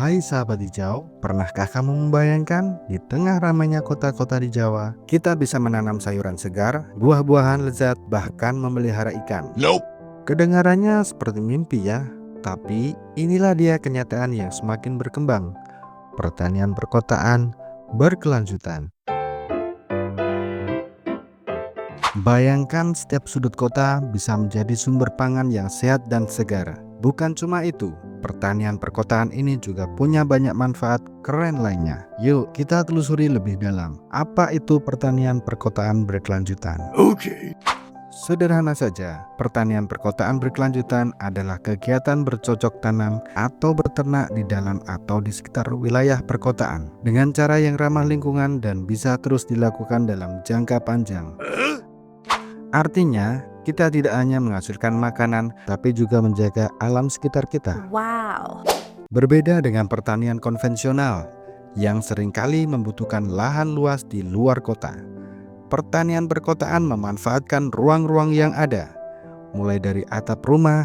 Hai sahabat hijau, pernahkah kamu membayangkan di tengah ramainya kota-kota di Jawa, kita bisa menanam sayuran segar, buah-buahan lezat, bahkan memelihara ikan? Nope. Kedengarannya seperti mimpi ya, tapi inilah dia kenyataan yang semakin berkembang. Pertanian perkotaan berkelanjutan. Bayangkan setiap sudut kota bisa menjadi sumber pangan yang sehat dan segar. Bukan cuma itu, pertanian perkotaan ini juga punya banyak manfaat keren lainnya. Yuk kita telusuri lebih dalam. Apa itu pertanian perkotaan berkelanjutan? Okay. Sederhana saja, pertanian perkotaan berkelanjutan adalah kegiatan bercocok tanam atau beternak di dalam atau di sekitar wilayah perkotaan dengan cara yang ramah lingkungan dan bisa terus dilakukan dalam jangka panjang. Artinya, kita tidak hanya menghasilkan makanan, tapi juga menjaga alam sekitar kita. Wow. Berbeda dengan pertanian konvensional, yang seringkali membutuhkan lahan luas di luar kota. Pertanian perkotaan memanfaatkan ruang-ruang yang ada, mulai dari atap rumah,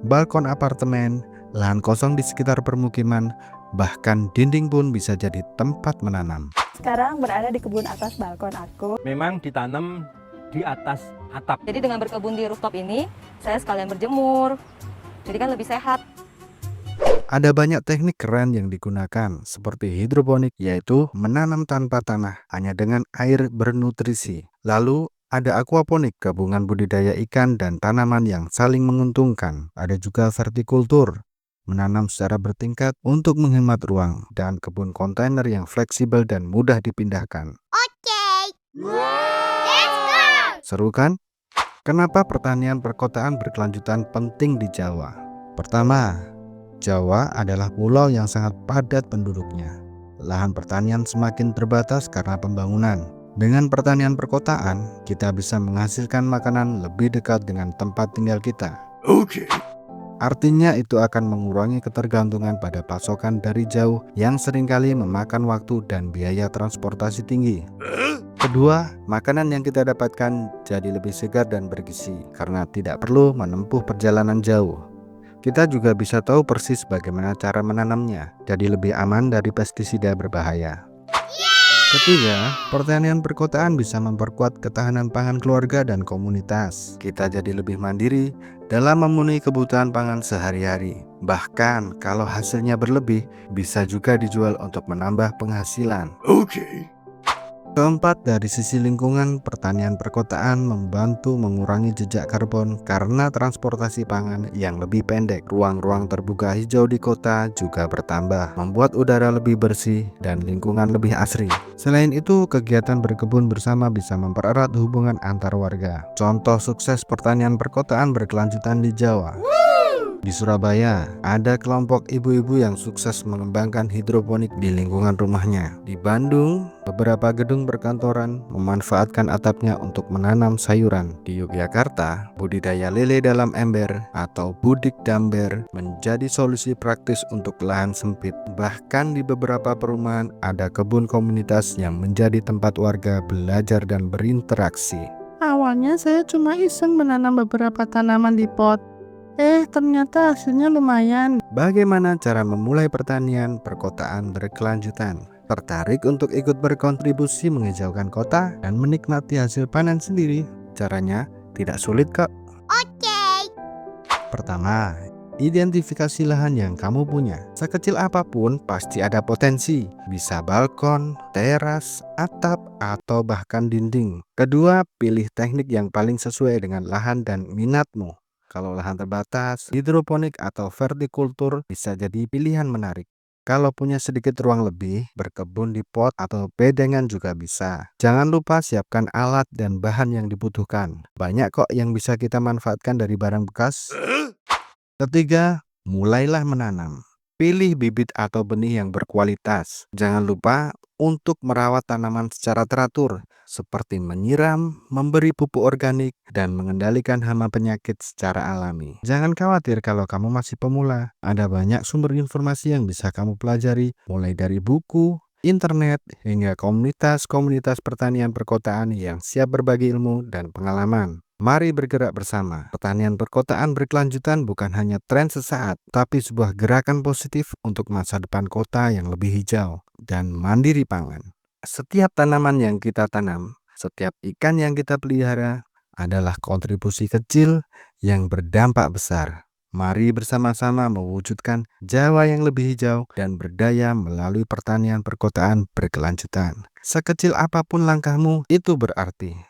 balkon apartemen, lahan kosong di sekitar permukiman, bahkan dinding pun bisa jadi tempat menanam. Sekarang berada di kebun atas balkon aku. Memang ditanam di atas atap. Jadi dengan berkebun di rooftop ini, saya sekalian berjemur. Jadi kan lebih sehat. Ada banyak teknik keren yang digunakan, seperti hidroponik, yaitu menanam tanpa tanah, hanya dengan air bernutrisi. Lalu, ada aquaponik, gabungan budidaya ikan dan tanaman yang saling menguntungkan. Ada juga vertikultur, menanam secara bertingkat untuk menghemat ruang, dan kebun kontainer yang fleksibel dan mudah dipindahkan. Seru kan? Kenapa pertanian perkotaan berkelanjutan penting di Jawa? Pertama, Jawa adalah pulau yang sangat padat penduduknya. Lahan pertanian semakin terbatas karena pembangunan. Dengan pertanian perkotaan, kita bisa menghasilkan makanan lebih dekat dengan tempat tinggal kita. Okay. Artinya itu akan mengurangi ketergantungan pada pasokan dari jauh yang seringkali memakan waktu dan biaya transportasi tinggi. Kedua, makanan yang kita dapatkan jadi lebih segar dan bergizi karena tidak perlu menempuh perjalanan jauh. Kita juga bisa tahu persis bagaimana cara menanamnya, jadi lebih aman dari pestisida berbahaya. Ketiga, pertanian perkotaan bisa memperkuat ketahanan pangan keluarga dan komunitas. Kita jadi lebih mandiri dalam memenuhi kebutuhan pangan sehari-hari. Bahkan kalau hasilnya berlebih, bisa juga dijual untuk menambah penghasilan. Okay. Keempat, dari sisi lingkungan, pertanian perkotaan membantu mengurangi jejak karbon karena transportasi pangan yang lebih pendek. Ruang-ruang terbuka hijau di kota juga bertambah, membuat udara lebih bersih dan lingkungan lebih asri. Selain itu, kegiatan berkebun bersama bisa mempererat hubungan antar warga. Contoh sukses pertanian perkotaan berkelanjutan di Jawa. Di Surabaya, ada kelompok ibu-ibu yang sukses mengembangkan hidroponik di lingkungan rumahnya. Di Bandung, beberapa gedung perkantoran memanfaatkan atapnya untuk menanam sayuran. Di Yogyakarta, budidaya lele dalam ember atau budik damber menjadi solusi praktis untuk lahan sempit. Bahkan di beberapa perumahan ada kebun komunitas yang menjadi tempat warga belajar dan berinteraksi. Awalnya saya cuma iseng menanam beberapa tanaman di pot. Ternyata hasilnya lumayan. Bagaimana cara memulai pertanian perkotaan berkelanjutan? Tertarik untuk ikut berkontribusi menghijaukan kota dan menikmati hasil panen sendiri? Caranya tidak sulit kok. Pertama, identifikasi lahan yang kamu punya. Sekecil apapun pasti ada potensi. Bisa balkon, teras, atap, atau bahkan dinding. Kedua, pilih teknik yang paling sesuai dengan lahan dan minatmu. Kalau lahan terbatas, hidroponik atau vertikultur bisa jadi pilihan menarik. Kalau punya sedikit ruang lebih, berkebun di pot atau bedengan juga bisa. Jangan lupa siapkan alat dan bahan yang dibutuhkan. Banyak kok yang bisa kita manfaatkan dari barang bekas. Ketiga, mulailah menanam. Pilih bibit atau benih yang berkualitas. Jangan lupa untuk merawat tanaman secara teratur, seperti menyiram, memberi pupuk organik, dan mengendalikan hama penyakit secara alami. Jangan khawatir kalau kamu masih pemula. Ada banyak sumber informasi yang bisa kamu pelajari, mulai dari buku, internet, hingga komunitas-komunitas pertanian perkotaan yang siap berbagi ilmu dan pengalaman. Mari bergerak bersama. Pertanian perkotaan berkelanjutan bukan hanya tren sesaat, tapi sebuah gerakan positif untuk masa depan kota yang lebih hijau dan mandiri pangan. Setiap tanaman yang kita tanam, setiap ikan yang kita pelihara adalah kontribusi kecil yang berdampak besar. Mari bersama-sama mewujudkan Jawa yang lebih hijau dan berdaya melalui pertanian perkotaan berkelanjutan. Sekecil apapun langkahmu, itu berarti.